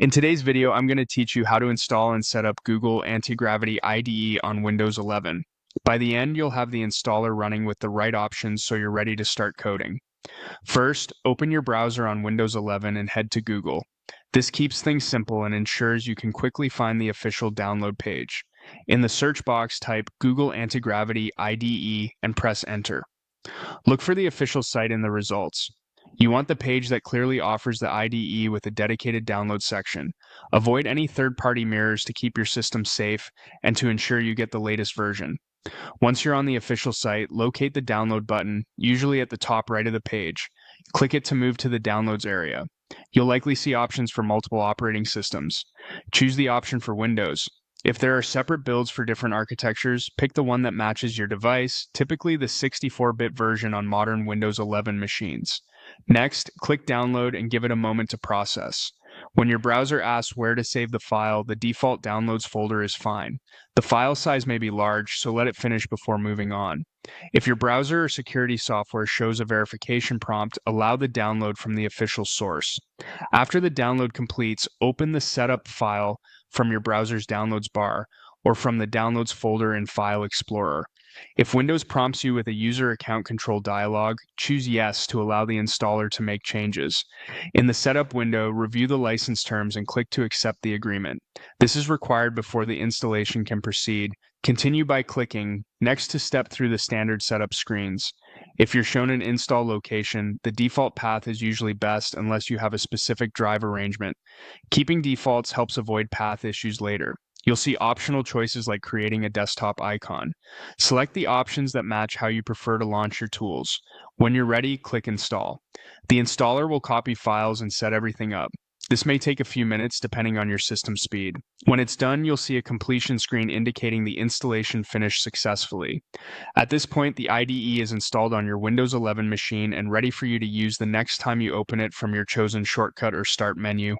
In today's video, I'm going to teach you how to install and set up Google Antigravity IDE on Windows 11. By the end, you'll have the installer running with the right options so you're ready to start coding. First, open your browser on Windows 11 and head to Google. This keeps things simple and ensures you can quickly find the official download page. In the search box, type Google Antigravity IDE and press Enter. Look for the official site in the results. You want the page that clearly offers the IDE with a dedicated download section. Avoid any third-party mirrors to keep your system safe and to ensure you get the latest version. Once you're on the official site, locate the download button, usually at the top right of the page. Click it to move to the downloads area. You'll likely see options for multiple operating systems. Choose the option for Windows. If there are separate builds for different architectures, pick the one that matches your device, typically the 64-bit version on modern Windows 11 machines. Next, click Download and give it a moment to process. When your browser asks where to save the file, the default Downloads folder is fine. The file size may be large, so let it finish before moving on. If your browser or security software shows a verification prompt, allow the download from the official source. After the download completes, open the setup file from your browser's downloads bar or from the downloads folder in File Explorer. If Windows prompts you with a user account control dialog, choose Yes to allow the installer to make changes. In the setup window, review the license terms and click to accept the agreement. This is required before the installation can proceed. Continue by clicking Next to step through the standard setup screens. If you're shown an install location, the default path is usually best unless you have a specific drive arrangement. Keeping defaults helps avoid path issues later. You'll see optional choices like creating a desktop icon. Select the options that match how you prefer to launch your tools. When you're ready, click Install. The installer will copy files and set everything up. This may take a few minutes depending on your system speed. When it's done, you'll see a completion screen indicating the installation finished successfully. At this point, the IDE is installed on your Windows 11 machine and ready for you to use the next time you open it from your chosen shortcut or start menu.